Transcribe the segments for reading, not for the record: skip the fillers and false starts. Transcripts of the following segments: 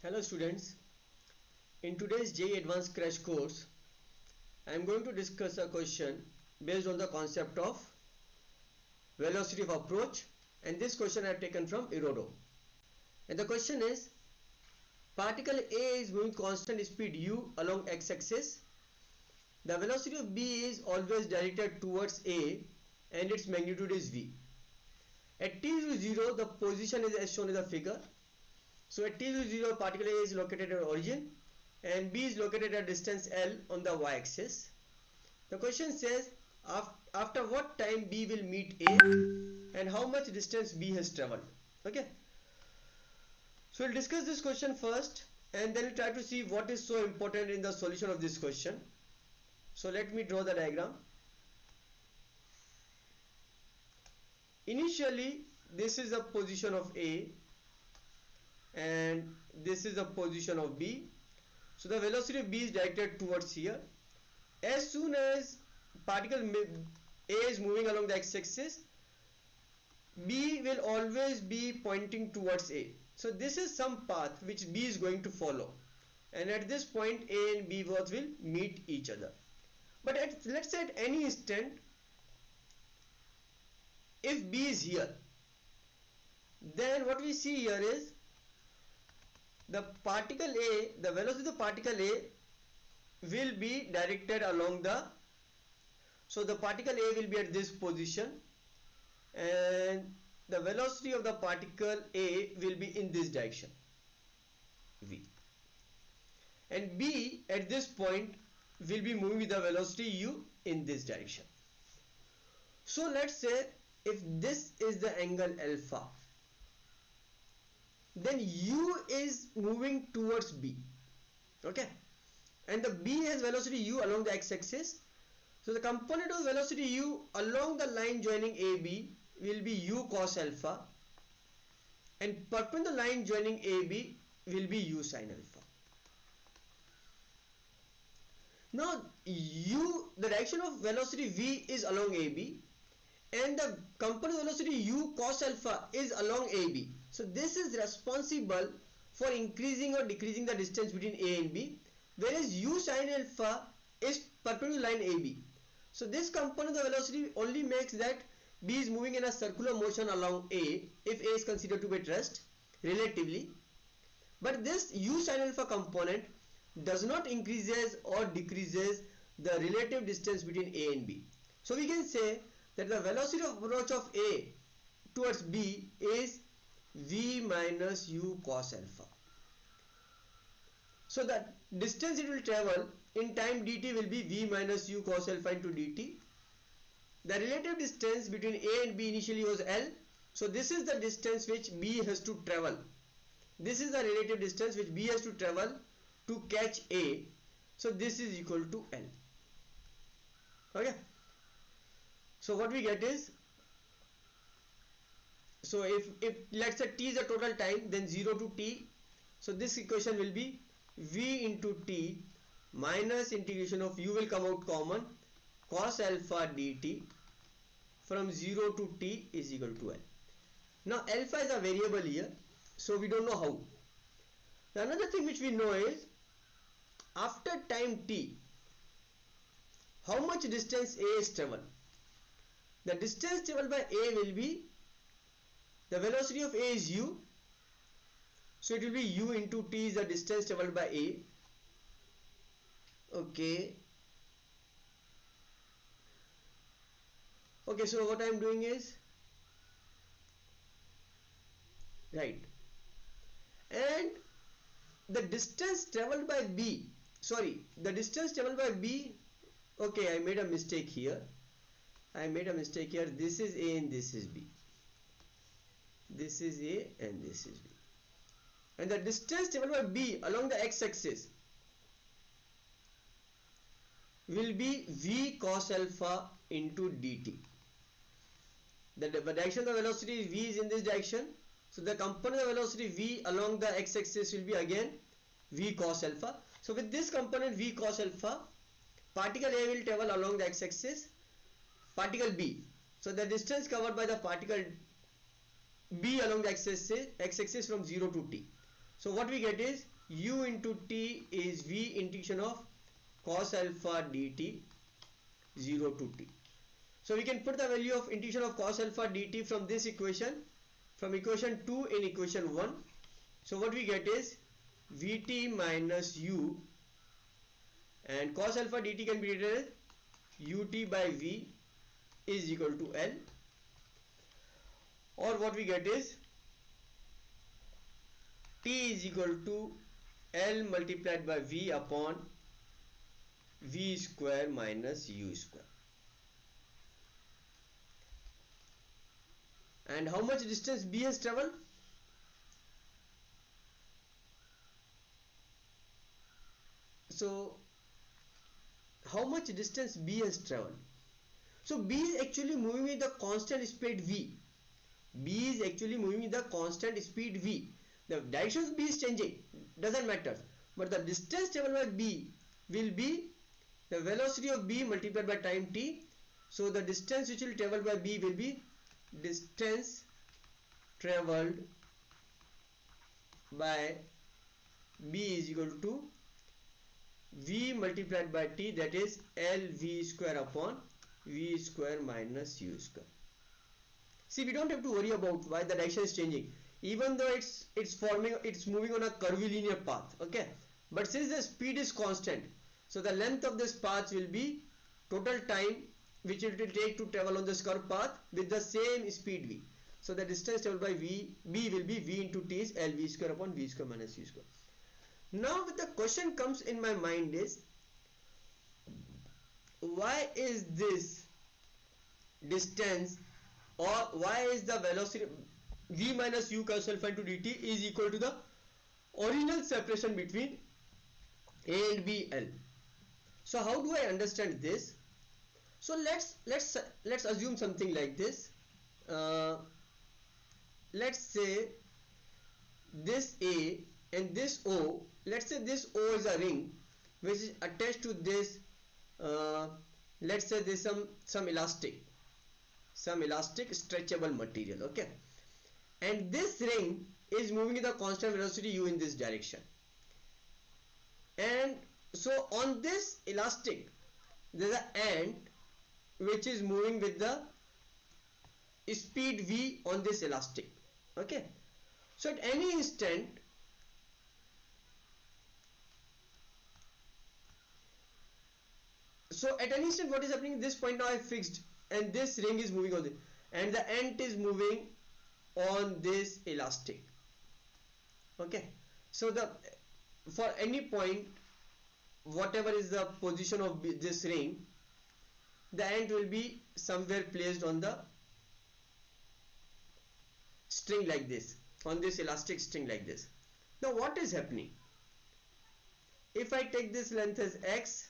Hello students, in today's JEE Advanced Crash Course, I am going to discuss a question based on the concept of velocity of approach, and this question I have taken from Erodo. And the question is, particle A is moving constant speed u along x-axis. The velocity of B is always directed towards A and its magnitude is v. At t is 0, the position is as shown in the figure. So at t is 0, particle A is located at origin and B is located at distance L on the y-axis. The question says after what time B will meet A and how much distance B has travelled. Okay. So we'll discuss this question first and then we'll try to see what is so important in the solution of this question. So let me draw the diagram. Initially, this is the position of A and this is the position of B. So the velocity of B is directed towards here. As soon as particle A is moving along the x-axis, B will always be pointing towards A. So this is some path which B is going to follow, and at this point A and B both will meet each other. But let's say at any instant, if B is here, then what we see here is the particle A, the velocity of the particle A will be directed along the, so the particle A will be at this position and the velocity of the particle A will be in this direction v, and B at this point will be moving with the velocity u in this direction. So let's say if this is the angle alpha, then u is moving towards B, okay, and the B has velocity u along the x-axis. So the component of velocity u along the line joining AB will be u cos alpha, and perpendicular line joining AB will be u sin alpha. Now the direction of velocity v is along AB and the component velocity u cos alpha is along AB. So this is responsible for increasing or decreasing the distance between A and B, whereas u sin alpha is perpendicular line AB. So this component of velocity only makes that B is moving in a circular motion along A if A is considered to be at rest relatively, but this u sin alpha component does not increases or decreases the relative distance between A and B. So we can say that the velocity of approach of A towards B is v minus u cos alpha. So the distance it will travel in time dt will be v minus u cos alpha into dt. The relative distance between A and B initially was L. So this is the distance which B has to travel. This is the relative distance which B has to travel to catch A. So this is equal to L. Okay. So what we get is, so if let's say t is the total time, then 0 to t. So this equation will be v into t minus integration of u will come out common, cos alpha dt from 0 to t is equal to L. Now alpha is a variable here, so we don't know how. Another thing which we know is after time t, how much distance A is traveled. The distance traveled by A will be, the velocity of A is u, so it will be u into t is the distance traveled by A. Okay. Okay, so what I am doing is, right, and the distance traveled by B, sorry, the distance traveled by B, okay, I made a mistake here. This is A and this is B. This is A and this is B. And the distance traveled by B along the x-axis will be v cos alpha into dt. The direction of the velocity v is in this direction. So the component of velocity v along the x-axis will be again v cos alpha. So with this component v cos alpha, particle A will travel along the x-axis, particle B. So the distance covered by the particle B along the x-axis from 0 to t. So what we get is u into t is v integration of cos alpha dt 0 to t. So we can put the value of integration of cos alpha dt from this equation, from equation 2 in equation 1. So what we get is vt minus u, and cos alpha dt can be written as ut by v is equal to L, or what we get is t is equal to L multiplied by v upon v square minus u square. And how much distance b has traveled? So how much distance b has traveled? So b is actually moving with the constant speed v. B is actually moving with the constant speed v. The direction of b is changing, doesn't matter, but the distance traveled by b will be the velocity of b multiplied by time t. So the distance which will travel by b will be distance traveled by b is equal to v multiplied by t, that is L v square upon v square minus u square. See, we don't have to worry about why the direction is changing, even though it's moving on a curvilinear path, okay, but since the speed is constant, so the length of this path will be total time which it will take to travel on this curved path with the same speed v. So the distance traveled by b will be v into t is L v square upon v square minus u square. Now the question comes in my mind is, why is this distance, or why is the velocity v minus u cos alpha into dt is equal to the original separation between a and b L? So how do I understand this? So let's assume something like this. Let's say this A and this O, let's say this O is a ring which is attached to this, let's say this some elastic stretchable material, okay, and this ring is moving in the constant velocity u in this direction, and so on this elastic there is an ant which is moving with the speed v on this elastic, okay. So at any instant, what is happening? This point now I fixed, and this ring is moving on this, and the ant is moving on this elastic, okay. So for any point, whatever is the position of this ring, the ant will be somewhere placed on the string like this, on this elastic string like this. Now what is happening? If I take this length as x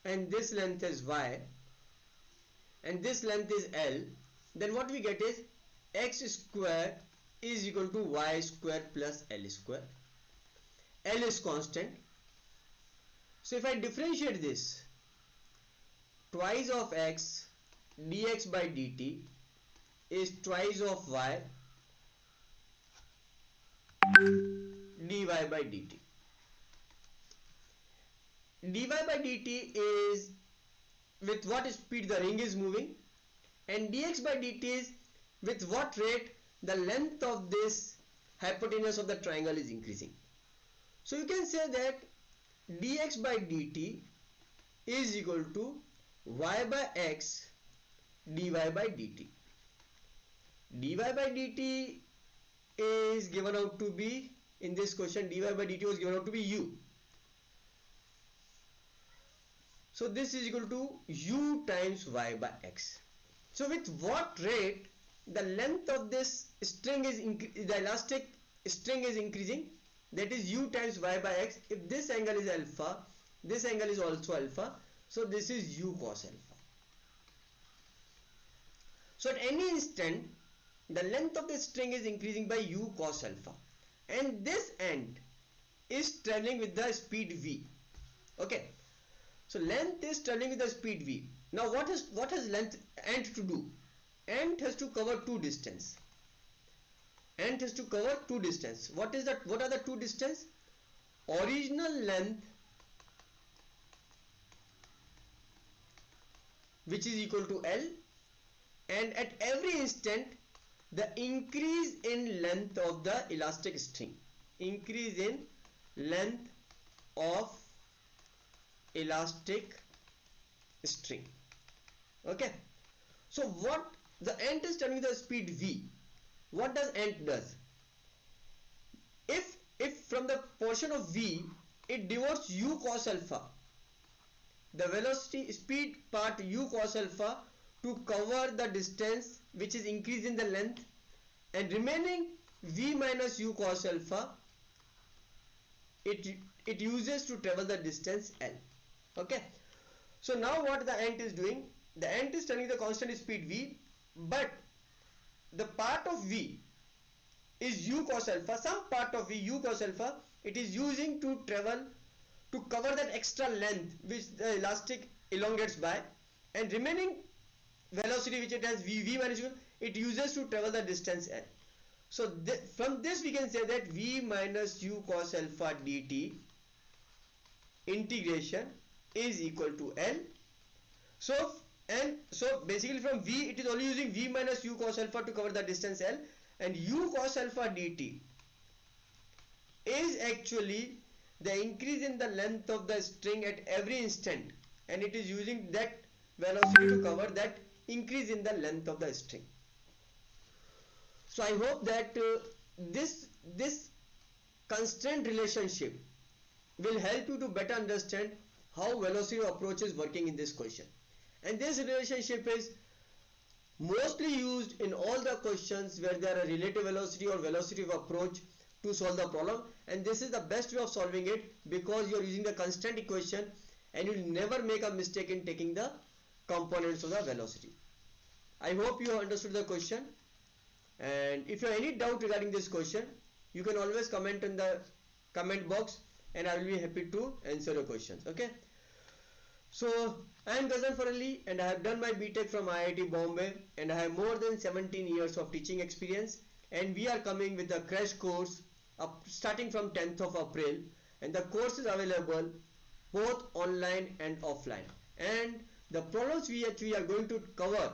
and this length as y and this length is L, then what we get is x square is equal to y square plus L square. L is constant. So if I differentiate this, twice of x dx by dt is twice of y dy by dt. dy by dt is with what speed the ring is moving, and dx by dt is with what rate the length of this hypotenuse of the triangle is increasing. So you can say that dx by dt is equal to y by x dy by dt. dy by dt is given out to be, in this question dy by dt was given out to be u. So this is equal to u times y by x. So with what rate the length of this string is the elastic string is increasing, that is u times y by x. If this angle is alpha, this angle is also alpha, so this is u cos alpha. So at any instant the length of the string is increasing by u cos alpha, and this end is traveling with the speed v, okay. So length is traveling with the speed v. Now what has length ant to do? Ant has to cover two distance. nth is to cover two distance. What are the two distance? Original length, which is equal to L, and at every instant the increase in length of the elastic string. Increase in length of elastic string. Okay, so what the nth is telling the speed v. What does nth does? If from the portion of v it devotes u cos alpha, the velocity speed part u cos alpha, to cover the distance which is increase in the length, and remaining v minus u cos alpha it uses to travel the distance L. Okay, so now what the nth is doing, the nth is telling the constant speed v, but the part of v is u cos alpha, some part of v u cos alpha it is using to travel, to cover that extra length which the elastic elongates by, and remaining velocity which it has v minus u, it uses to travel the distance L. So from this we can say that v minus u cos alpha dt integration is equal to L. So basically from v it is only using v minus u cos alpha to cover the distance L, and u cos alpha dt is actually the increase in the length of the string at every instant, and it is using that velocity to cover that increase in the length of the string. So I hope that this constraint relationship will help you to better understand how velocity of approach is working in this question. And this relationship is mostly used in all the questions where there are relative velocity or velocity of approach to solve the problem, and this is the best way of solving it because you are using the constant equation and you will never make a mistake in taking the components of the velocity. I hope you have understood the question, and if you have any doubt regarding this question you can always comment in the comment box and I will be happy to answer your questions. Okay, so I am Ghazanfar Ali and I have done my BTech from IIT Bombay, and I have more than 17 years of teaching experience, and we are coming with a crash course starting from 10th of April, and the course is available both online and offline, and the problems we are going to cover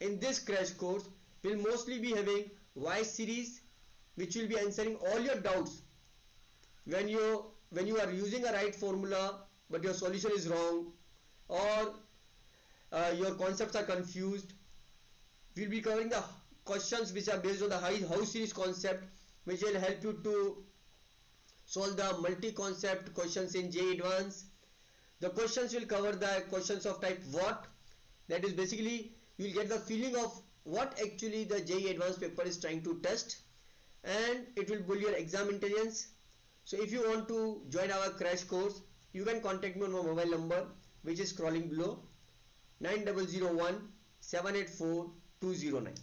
in this crash course will mostly be having Y series, which will be answering all your doubts when you are using a right formula but your solution is wrong, or your concepts are confused. We will be covering the questions which are based on the house series concept, which will help you to solve the multi-concept questions in JEE Advanced. The questions will cover the questions of type what, that is basically you will get the feeling of what actually the JEE Advanced paper is trying to test, and it will build your exam intelligence. So if you want to join our crash course, you can contact me on my mobile number which is scrolling below, 9001 784 209.